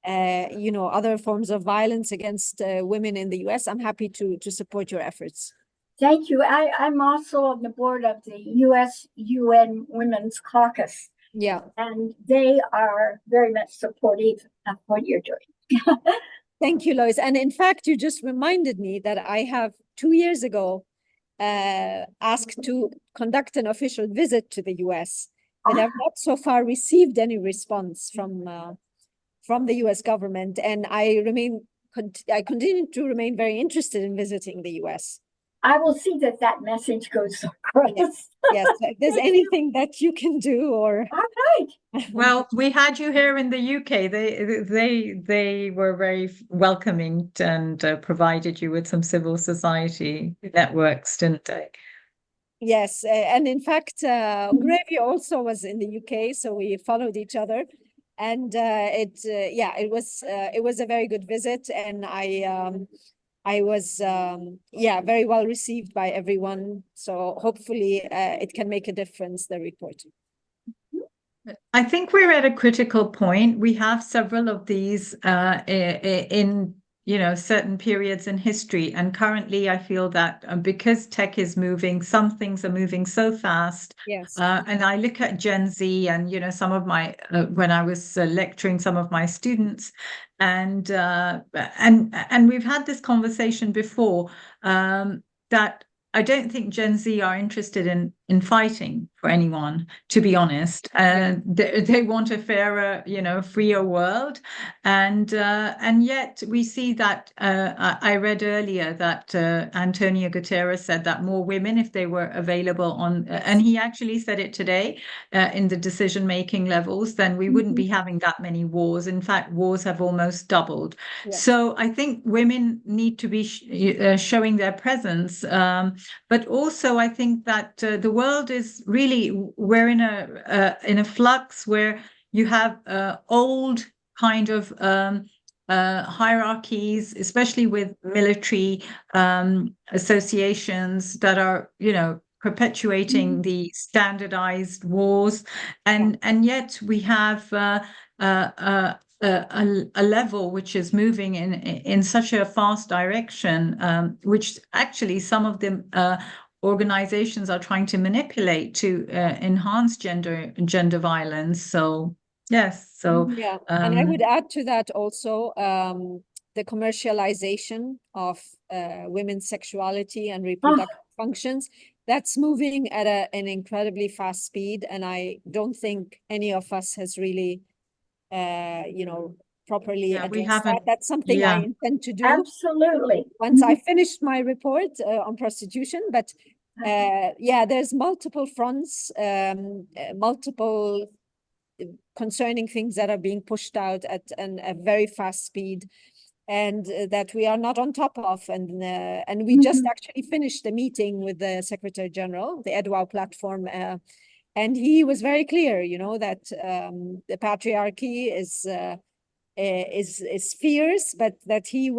D: other forms of violence against women in the US. I'm happy to support your efforts.
C: Thank you. I'm also on the board of the US UN Women's Caucus.
D: Yeah.
C: And they are very much supportive of what you're doing.
D: Thank you, Lois. And in fact, you just reminded me that I have 2 years ago asked to conduct an official visit to the US, but I've not so far received any response from the US government. And I continue to remain very interested in visiting the US.
C: I will see that message goes across.
D: Yes, if there's anything that you can do or.
C: All right.
A: Well, we had you here in the UK. They were very welcoming and provided you with some civil society networks, didn't they?
D: Yes, and in fact, Gravy also was in the UK, so we followed each other, and it was a very good visit, and I was very well received by everyone. So hopefully it can make a difference, the report.
A: I think we're at a critical point. We have several of these in certain periods in history, and currently I feel that because tech is moving, some things are moving so fast.
D: Yes.
A: And I look at Gen Z and some of my when I was lecturing some of my students, and we've had this conversation before, that I don't think Gen Z are interested in fighting for anyone, to be honest. They want a fairer, freer world, and yet we see that. I read earlier that Antonio Guterres said that more women, if they were available and he actually said it today, in the decision-making levels, then we wouldn't be having that many wars. In fact, wars have almost doubled.
C: Yes.
A: So I think women need to be showing their presence. But also, I think that the world is really, we're in a flux where you have old kind of hierarchies, especially with military associations that are, perpetuating the standardized wars, and yet we have a level which is moving in such a fast direction, which actually some of the organizations are trying to manipulate to enhance gender violence. So yes, so
D: yeah, and I would add to that also the commercialization of women's sexuality and reproductive functions. That's moving at an incredibly fast speed, and I don't think any of us has really properly addressed that. That's something I intend to do.
C: Absolutely.
D: Once I finished my report on prostitution, but there's multiple fronts, multiple concerning things that are being pushed out at a very fast speed, and that we are not on top of. And we just actually finished a meeting with the Secretary General, the EDWA platform, and he was very clear, that the patriarchy is fierce, but that he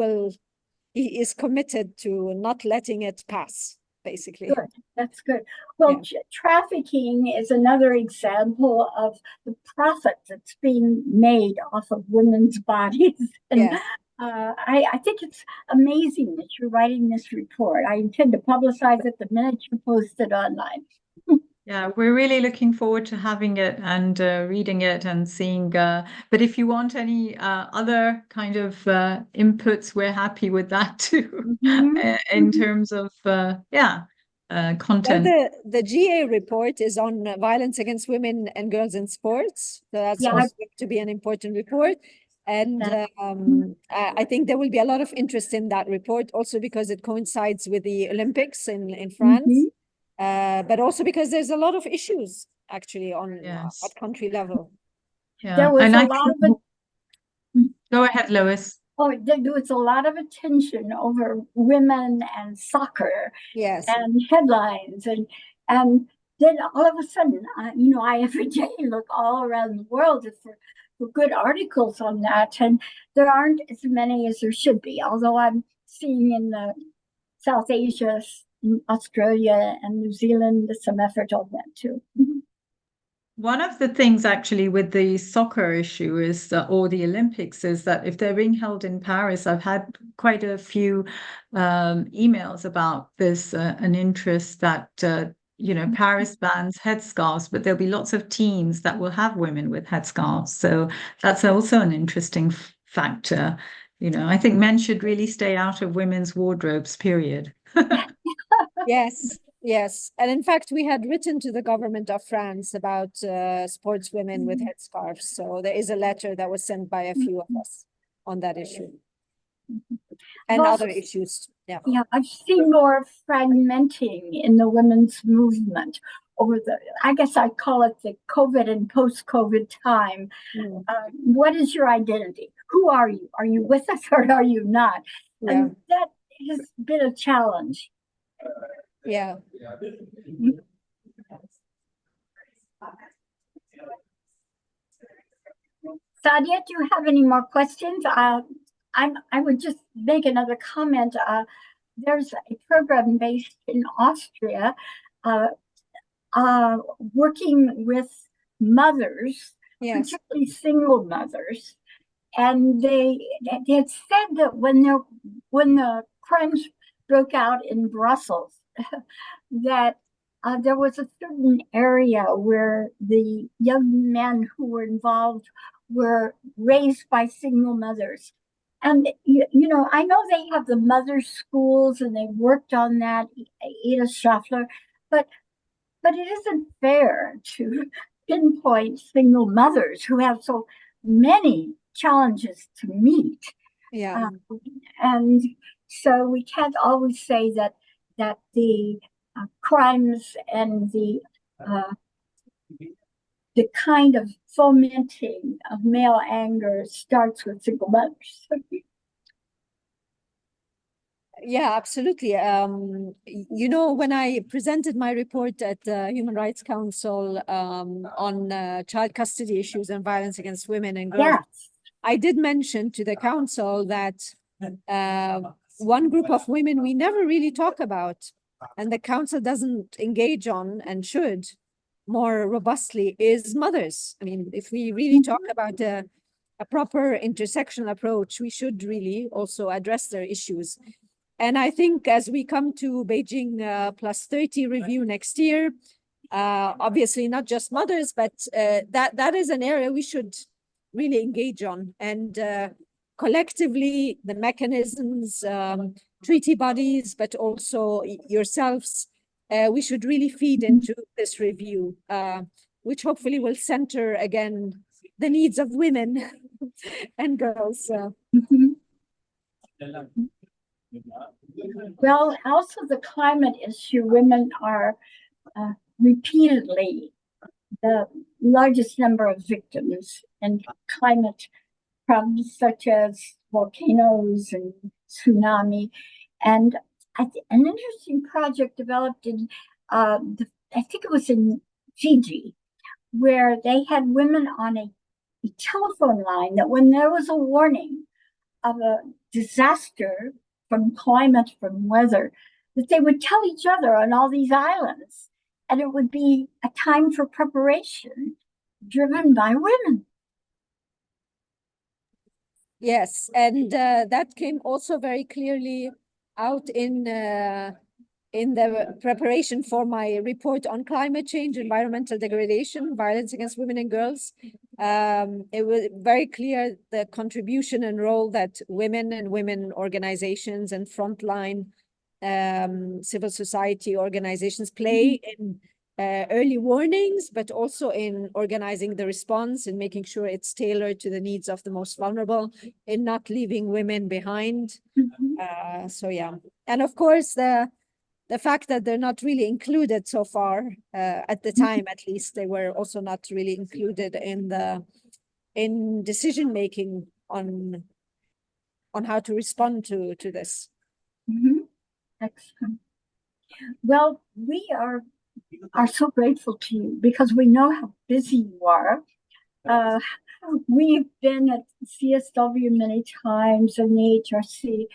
D: is committed to not letting it pass. basically.
C: Good. That's good. Well, trafficking is another example of the profit that's being made off of women's bodies. And I think it's amazing that you're writing this report. I intend to publicize it the minute you post it online.
A: Yeah, we're really looking forward to having it and reading it and seeing. But if you want any other kind of inputs, we're happy with that too, in terms of content.
D: Well, the GA report is on violence against women and girls in sports. So that's also going to be an important report. And I think there will be a lot of interest in that report, also because it coincides with the Olympics in France. But also because there's a lot of issues actually on at country level.
A: Yeah,
C: there was a lot of
A: Go ahead, Lois.
C: Oh, there was a lot of attention over women and soccer, and headlines, and then all of a sudden, I every day look all around the world for good articles on that, and there aren't as many as there should be. Although I'm seeing in the South Asia, Australia, and New Zealand some effort on that too.
A: One of the things actually with the soccer issue is, or the Olympics, is that if they're being held in Paris, I've had quite a few emails about this, an interest that, Paris bans headscarves, but there'll be lots of teams that will have women with headscarves. So that's also an interesting factor. I think men should really stay out of women's wardrobes, period.
D: Yes. And in fact, we had written to the government of France about sports women with headscarves. So there is a letter that was sent by a few of us on that issue. And other issues. Yeah,
C: I've seen more fragmenting in the women's movement over I guess I call it the COVID and post-COVID time. What is your identity? Who are you? Are you with us or are you not? And that has been a challenge.
D: Yeah.
C: Sadia, do you have any more questions? I would just make another comment. There's a program based in Austria working with mothers, particularly single mothers. And they had said that when the crimes broke out in Brussels, that there was a certain area where the young men who were involved were raised by single mothers. And, I know they have the mother schools and they worked on that, Ada Schaffler, but it isn't fair to pinpoint single mothers who have so many challenges to meet. And so we can't always say that the crimes and the kind of fomenting of male anger starts with single mothers.
D: Yeah, absolutely. When I presented my report at the Human Rights Council on child custody issues and violence against women and girls, I did mention to the council that one group of women we never really talk about, and the council doesn't engage on and should more robustly, is mothers. I mean, if we really talk about a proper intersectional approach, we should really also address their issues. And I think as we come to Beijing +30 review next year, obviously not just mothers, but that is an area we should really engage on. And collectively, the mechanisms, treaty bodies, but also yourselves, we should really feed into this review, which hopefully will center again the needs of women and girls.
C: Well, also the climate issue, women are repeatedly the largest number of victims in climate problems such as volcanoes and tsunami. And an interesting project developed in, I think it was in Fiji, where they had women on a telephone line that when there was a warning of a disaster from climate, from weather, that they would tell each other on all these islands, and it would be a time for preparation driven by women.
D: Yes, and that came also very clearly out in the preparation for my report on climate change, environmental degradation, violence against women and girls. It was very clear the contribution and role that women and women organizations and frontline civil society organizations play in early warnings, but also in organizing the response and making sure it's tailored to the needs of the most vulnerable, in not leaving women behind. So yeah, and of course the fact that they're not really included so far, at the time at least, they were also not really included in decision making on how to respond to this.
C: Excellent. Well, we are so grateful to you because we know how busy you are. We've been at CSW many times and the HRC,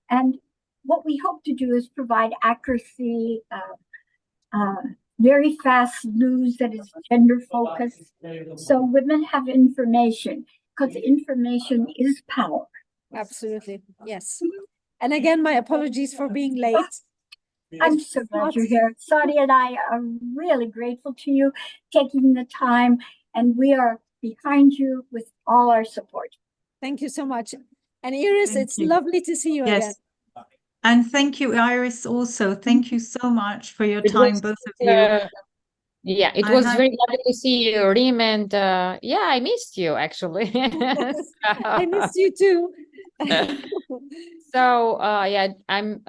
C: and what we hope to do is provide accuracy, very fast news that is gender focused, so women have information, because information is power.
D: Absolutely, yes. And again, my apologies for being late.
C: I'm so glad you're here. Sadia and I are really grateful to you taking the time, and we are behind you with all our support.
D: Thank you so much. And Iris,
A: Thank
D: it's
A: you.
D: lovely to see you again.
A: And thank you, Iris, also. Thank you so much for your
B: It
A: time,
B: was,
A: both of you.
B: Yeah, it
A: I
B: was
A: had-
B: very lovely to see you, Rim, and yeah, I missed you actually.
D: I missed you too.
B: So yeah, I'm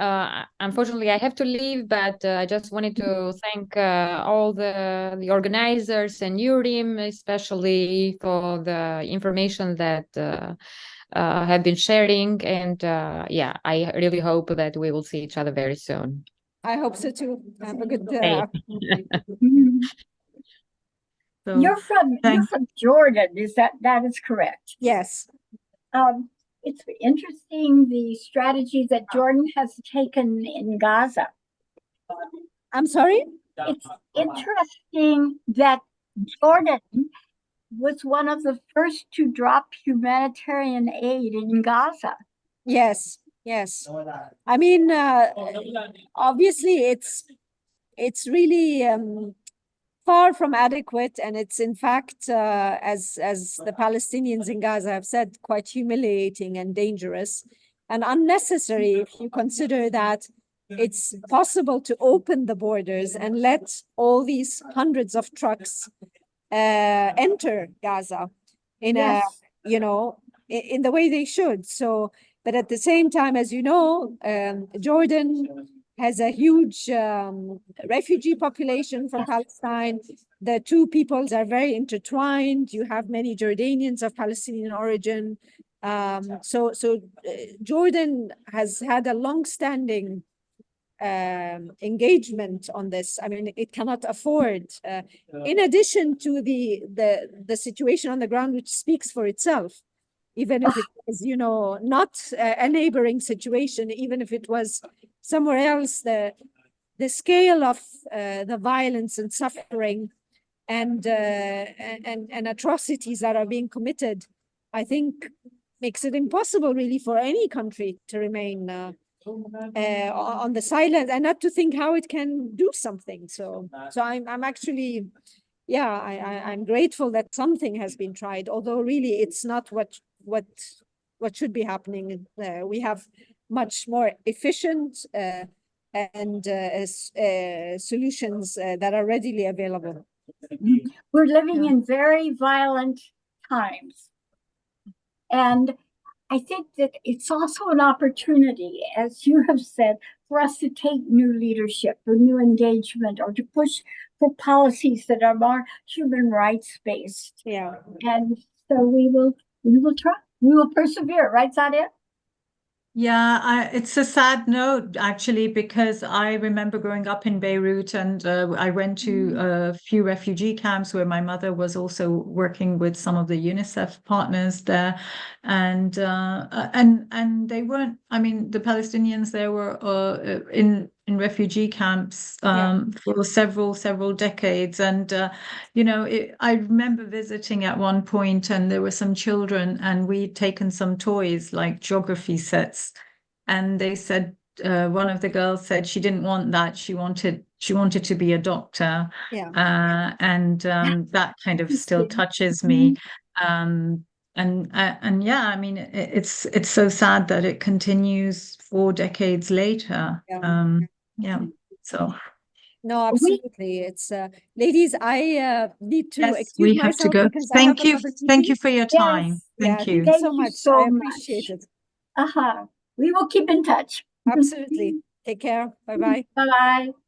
B: unfortunately I have to leave, but I just wanted to thank all the organizers and you, Rim, especially for the information that have been sharing, and yeah, I really hope that we will see each other very soon.
D: I hope so too. Have a good
B: Hey.
A: So,
C: You're from Jordan, that is correct?
D: Yes.
C: It's interesting the strategy that Jordan has taken in Gaza.
D: I'm sorry?
C: It's interesting that Jordan was one of the first to drop humanitarian aid in Gaza.
D: Yes, yes. I mean, obviously it's really far from adequate, and it's in fact, as the Palestinians in Gaza have said, quite humiliating and dangerous and unnecessary if you consider that it's possible to open the borders and let all these hundreds of trucks enter Gaza in in the way they should. So, but at the same time, as you know, Jordan has a huge refugee population from Palestine. The two peoples are very intertwined. You have many Jordanians of Palestinian origin. So Jordan has had a long-standing engagement on this. I mean, it cannot afford, in addition to the situation on the ground, which speaks for itself, even if it is, not a neighboring situation, even if it was somewhere else, the scale of the violence and suffering and atrocities that are being committed, I think makes it impossible really for any country to remain on the sidelines and not to think how it can do something. So I'm actually, yeah, I'm grateful that something has been tried, although really it's not what should be happening. We have much more efficient and solutions that are readily available.
C: We're living in very violent times. And I think that it's also an opportunity, as you have said, for us to take new leadership or new engagement or to push for policies that are more human rights based.
D: Yeah.
C: And so we will try. We will persevere, right, Sadia?
A: Yeah, it's a sad note actually, because I remember growing up in Beirut, and I went to a few refugee camps where my mother was also working with some of the UNICEF partners there, and they weren't. I mean, the Palestinians there were in refugee camps
D: Yeah.
A: for several decades. And, I remember visiting at one point, and there were some children, and we'd taken some toys like geography sets. And they said, one of the girls said she didn't want that. She wanted to be a doctor.
D: Yeah.
A: And that kind of still touches me. And yeah, I mean, it's so sad that it continues 4 decades later.
D: Yeah.
A: Yeah. So
D: No, absolutely. It's ladies, I need to
A: yes,
D: excuse
A: we have to
D: myself
A: go.
D: because I have
A: Thank you.
D: another
A: Thank
D: meeting.
A: you for your
C: Yes.
A: time.
D: Yeah,
A: Thank you.
D: thank you so
C: Thank you
D: much.
C: so
D: I
C: much.
D: appreciate it.
C: We will keep in touch.
D: Absolutely. Take care. Bye-bye.
C: Bye-bye.